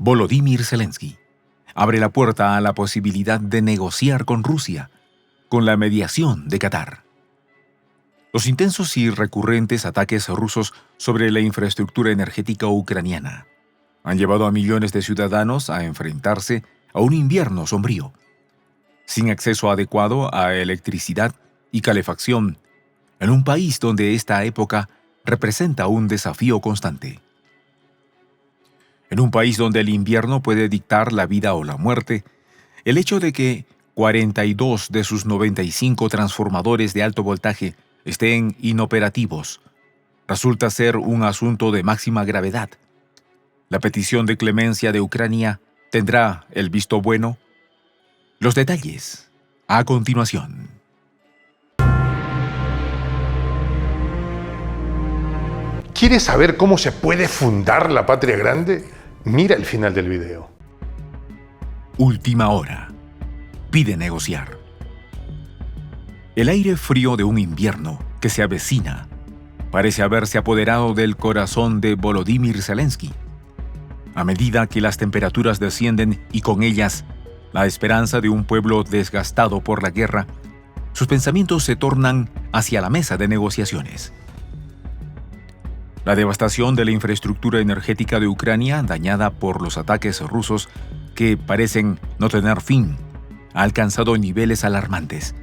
Volodymyr Zelensky abre la puerta a la posibilidad de negociar con Rusia, con la mediación de Qatar. Los intensos y recurrentes ataques rusos sobre la infraestructura energética ucraniana han llevado a millones de ciudadanos a enfrentarse a un invierno sombrío, sin acceso adecuado a electricidad y calefacción, en un país donde esta época representa un desafío constante. En un país donde el invierno puede dictar la vida o la muerte, el hecho de que 42 de sus 95 transformadores de alto voltaje estén inoperativos resulta ser un asunto de máxima gravedad. La petición de clemencia de Ucrania tendrá el visto bueno. Los detalles a continuación. ¿Quieres saber cómo se puede fundar la patria grande? Mira el final del video. Última hora. Pide negociar. El aire frío de un invierno que se avecina parece haberse apoderado del corazón de Volodymyr Zelensky. A medida que las temperaturas descienden y con ellas la esperanza de un pueblo desgastado por la guerra, sus pensamientos se tornan hacia la mesa de negociaciones. La devastación de la infraestructura energética de Ucrania, dañada por los ataques rusos que parecen no tener fin, ha alcanzado niveles alarmantes,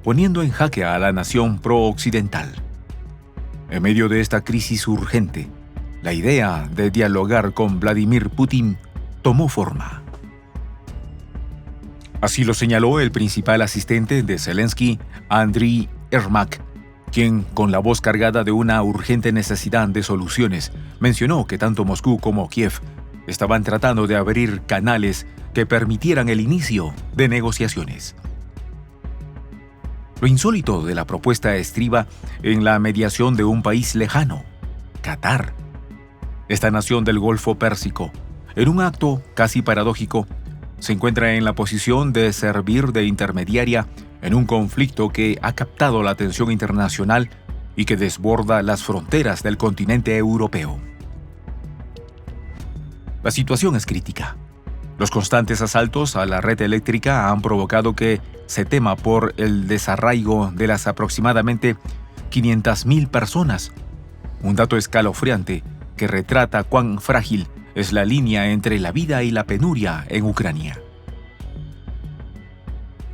poniendo en jaque a la nación pro-occidental. En medio de esta crisis urgente, la idea de dialogar con Vladimir Putin tomó forma. Así lo señaló el principal asistente de Zelensky, Andriy Yermak, quien, con la voz cargada de una urgente necesidad de soluciones, mencionó que tanto Moscú como Kiev estaban tratando de abrir canales que permitieran el inicio de negociaciones. Lo insólito de la propuesta estriba en la mediación de un país lejano, Qatar. Esta nación del Golfo Pérsico, en un acto casi paradójico, se encuentra en la posición de servir de intermediaria en un conflicto que ha captado la atención internacional y que desborda las fronteras del continente europeo. La situación es crítica. Los constantes asaltos a la red eléctrica han provocado que se tema por el desarraigo de las aproximadamente 500.000 personas, un dato escalofriante que retrata cuán frágil es la línea entre la vida y la penuria en Ucrania.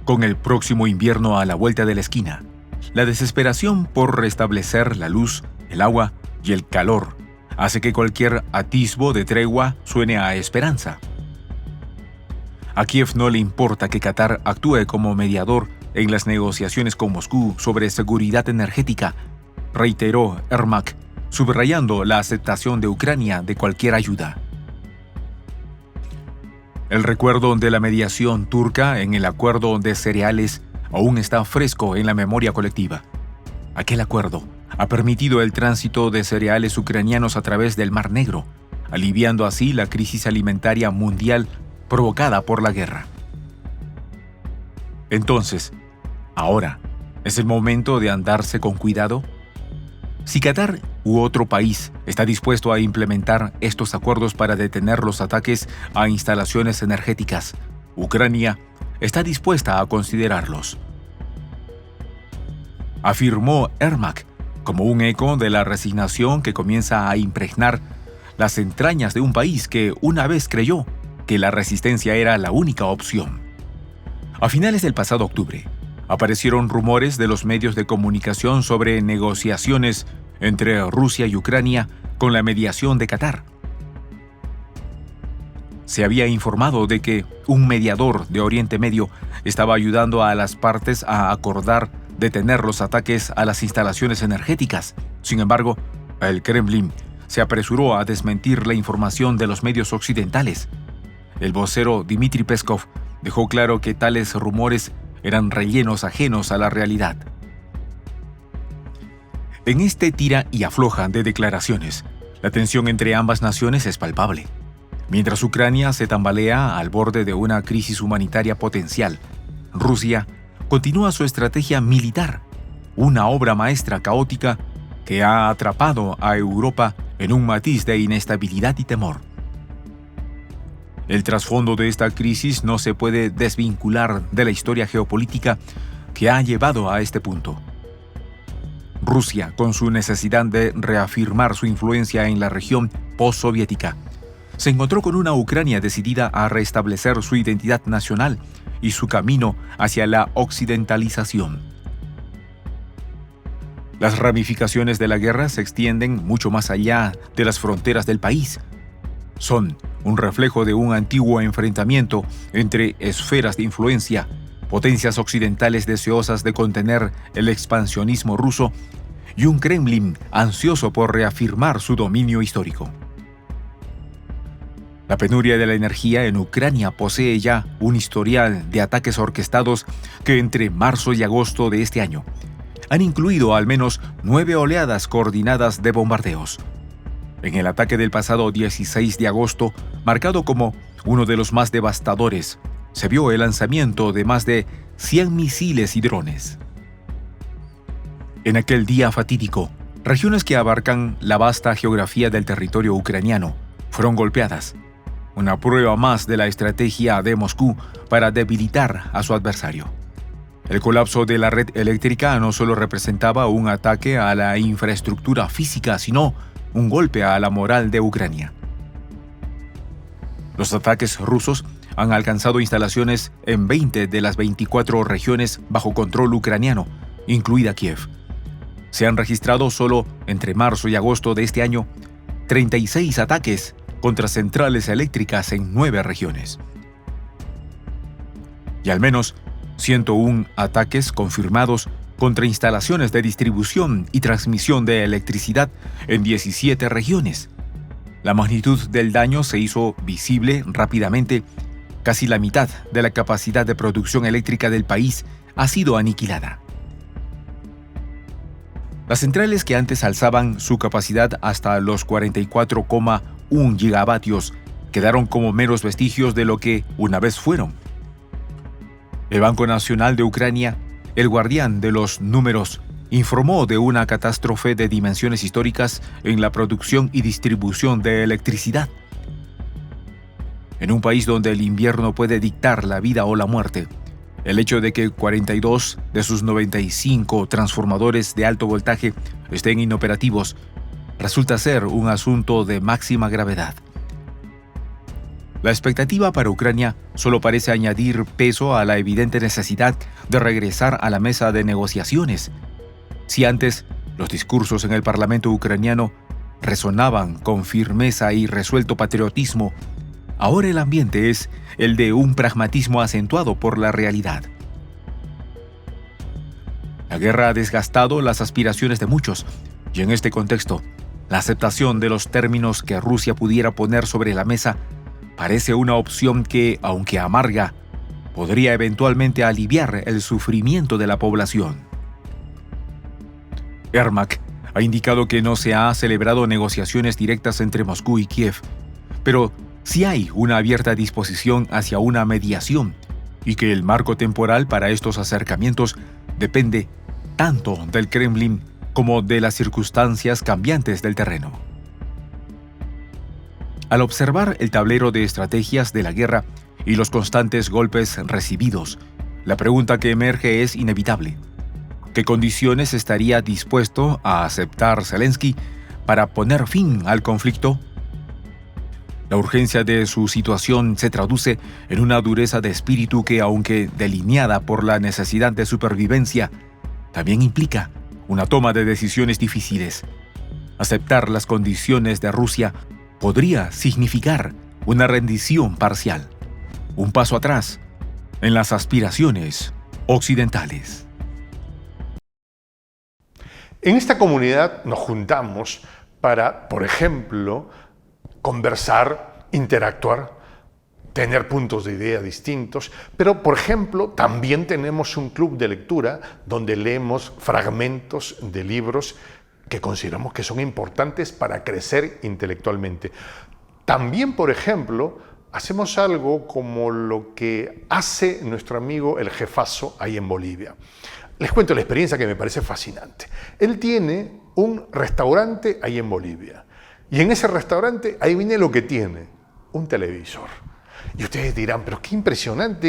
Con el próximo invierno a la vuelta de la esquina, la desesperación por restablecer la luz, el agua y el calor hace que cualquier atisbo de tregua suene a esperanza. A Kiev no le importa que Qatar actúe como mediador en las negociaciones con Moscú sobre seguridad energética, reiteró Yermak, subrayando la aceptación de Ucrania de cualquier ayuda. El recuerdo de la mediación turca en el acuerdo de cereales aún está fresco en la memoria colectiva. Aquel acuerdo ha permitido el tránsito de cereales ucranianos a través del Mar Negro, aliviando así la crisis alimentaria mundial provocada por la guerra. Entonces, ahora, ¿es el momento de andarse con cuidado? Si Qatar u otro país está dispuesto a implementar estos acuerdos para detener los ataques a instalaciones energéticas, Ucrania está dispuesta a considerarlos, afirmó Yermak, como un eco de la resignación que comienza a impregnar las entrañas de un país que una vez creyó que la resistencia era la única opción. A finales del pasado octubre, aparecieron rumores de los medios de comunicación sobre negociaciones entre Rusia y Ucrania con la mediación de Qatar. Se había informado de que un mediador de Oriente Medio estaba ayudando a las partes a acordar detener los ataques a las instalaciones energéticas. Sin embargo, el Kremlin se apresuró a desmentir la información de los medios occidentales. El vocero Dmitry Peskov dejó claro que tales rumores eran rellenos ajenos a la realidad. En este tira y afloja de declaraciones, la tensión entre ambas naciones es palpable. Mientras Ucrania se tambalea al borde de una crisis humanitaria potencial, Rusia continúa su estrategia militar, una obra maestra caótica que ha atrapado a Europa en un matiz de inestabilidad y temor. El trasfondo de esta crisis no se puede desvincular de la historia geopolítica que ha llevado a este punto. Rusia, con su necesidad de reafirmar su influencia en la región postsoviética, se encontró con una Ucrania decidida a restablecer su identidad nacional y su camino hacia la occidentalización. Las ramificaciones de la guerra se extienden mucho más allá de las fronteras del país. Son un reflejo de un antiguo enfrentamiento entre esferas de influencia, potencias occidentales deseosas de contener el expansionismo ruso y un Kremlin ansioso por reafirmar su dominio histórico. La penuria de la energía en Ucrania posee ya un historial de ataques orquestados que entre marzo y agosto de este año han incluido al menos 9 oleadas coordinadas de bombardeos. En el ataque del pasado 16 de agosto, marcado como uno de los más devastadores, se vio el lanzamiento de más de 100 misiles y drones. En aquel día fatídico, regiones que abarcan la vasta geografía del territorio ucraniano fueron golpeadas, una prueba más de la estrategia de Moscú para debilitar a su adversario. El colapso de la red eléctrica no solo representaba un ataque a la infraestructura física, sino un golpe a la moral de Ucrania. Los ataques rusos han alcanzado instalaciones en 20 de las 24 regiones bajo control ucraniano, incluida Kiev. Se han registrado solo entre marzo y agosto de este año 36 ataques contra centrales eléctricas en 9 regiones. Y al menos 101 ataques confirmados contra instalaciones de distribución y transmisión de electricidad en 17 regiones. La magnitud del daño se hizo visible rápidamente. Casi la mitad de la capacidad de producción eléctrica del país ha sido aniquilada. Las centrales que antes alzaban su capacidad hasta los 44,1 gigavatios quedaron como meros vestigios de lo que una vez fueron. El Banco Nacional de Ucrania, el guardián de los números, informó de una catástrofe de dimensiones históricas en la producción y distribución de electricidad. En un país donde el invierno puede dictar la vida o la muerte, el hecho de que 42 de sus 95 transformadores de alto voltaje estén inoperativos resulta ser un asunto de máxima gravedad. La expectativa para Ucrania solo parece añadir peso a la evidente necesidad de regresar a la mesa de negociaciones. Si antes los discursos en el Parlamento ucraniano resonaban con firmeza y resuelto patriotismo, ahora el ambiente es el de un pragmatismo acentuado por la realidad. La guerra ha desgastado las aspiraciones de muchos, y en este contexto, la aceptación de los términos que Rusia pudiera poner sobre la mesa parece una opción que, aunque amarga, podría eventualmente aliviar el sufrimiento de la población. Yermak ha indicado que no se han celebrado negociaciones directas entre Moscú y Kiev, pero sí hay una abierta disposición hacia una mediación y que el marco temporal para estos acercamientos depende tanto del Kremlin como de las circunstancias cambiantes del terreno. Al observar el tablero de estrategias de la guerra y los constantes golpes recibidos, la pregunta que emerge es inevitable. ¿Qué condiciones estaría dispuesto a aceptar Zelensky para poner fin al conflicto? La urgencia de su situación se traduce en una dureza de espíritu que, aunque delineada por la necesidad de supervivencia, también implica una toma de decisiones difíciles. Aceptar las condiciones de Rusia podría significar una rendición parcial, un paso atrás en las aspiraciones occidentales. En esta comunidad nos juntamos para, por ejemplo, conversar, interactuar, tener puntos de idea distintos, pero, por ejemplo, también tenemos un club de lectura donde leemos fragmentos de libros que consideramos que son importantes para crecer intelectualmente. También, por ejemplo, hacemos algo como lo que hace nuestro amigo el jefazo ahí en Bolivia. Les cuento la experiencia que me parece fascinante. Él tiene un restaurante ahí en Bolivia y en ese restaurante, ahí viene lo que tiene, un televisor. Y ustedes dirán, pero qué impresionante,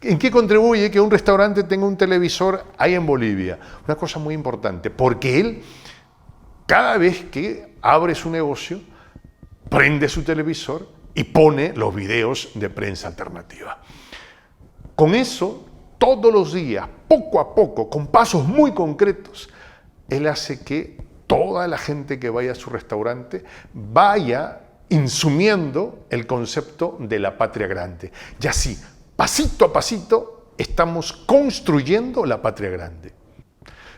¿en qué contribuye que un restaurante tenga un televisor ahí en Bolivia? Una cosa muy importante, porque él, cada vez que abre su negocio, prende su televisor y pone los videos de Prensa Alternativa. Con eso, todos los días, poco a poco, con pasos muy concretos, él hace que toda la gente que vaya a su restaurante vaya insumiendo el concepto de la patria grande. Y así, pasito a pasito, estamos construyendo la patria grande.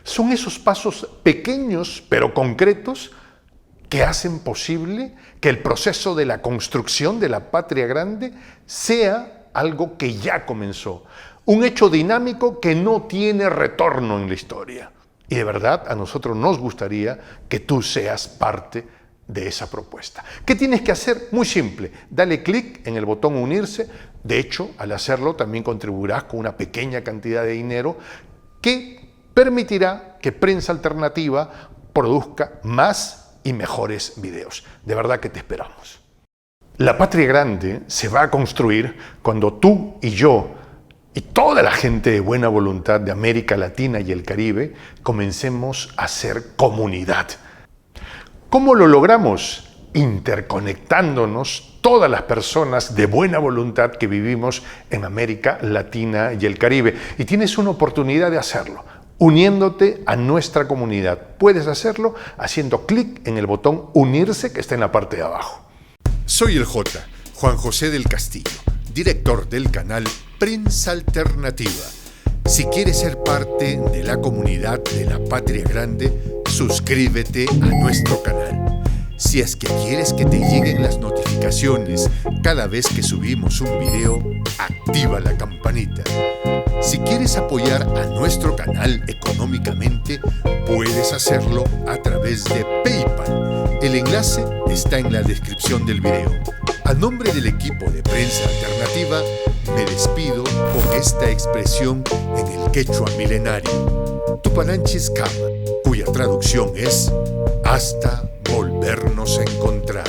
Son esos pasos pequeños pero concretos que hacen posible que el proceso de la construcción de la patria grande sea algo que ya comenzó. Un hecho dinámico que no tiene retorno en la historia. Y de verdad, a nosotros nos gustaría que tú seas parte de esa propuesta. ¿Qué tienes que hacer? Muy simple. Dale clic en el botón unirse. De hecho, al hacerlo también contribuirás con una pequeña cantidad de dinero que permitirá que Prensa Alternativa produzca más y mejores videos. De verdad que te esperamos. La patria grande se va a construir cuando tú y yo y toda la gente de buena voluntad de América Latina y el Caribe comencemos a ser comunidad. ¿Cómo lo logramos? Interconectándonos todas las personas de buena voluntad que vivimos en América Latina y el Caribe. Y tienes una oportunidad de hacerlo, uniéndote a nuestra comunidad. Puedes hacerlo haciendo clic en el botón unirse que está en la parte de abajo. Soy el J, Juan José del Castillo, director del canal Prensa Alternativa. Si quieres ser parte de la comunidad de la Patria Grande, suscríbete a nuestro canal. Si es que quieres que te lleguen las notificaciones cada vez que subimos un video, activa la campanita. Si quieres apoyar a nuestro canal económicamente, puedes hacerlo a través de PayPal. El enlace está en la descripción del video. A nombre del equipo de Prensa Alternativa, me despido con esta expresión en el quechua milenario, Tupananchis Kama, cuya traducción es hasta volvernos a encontrar.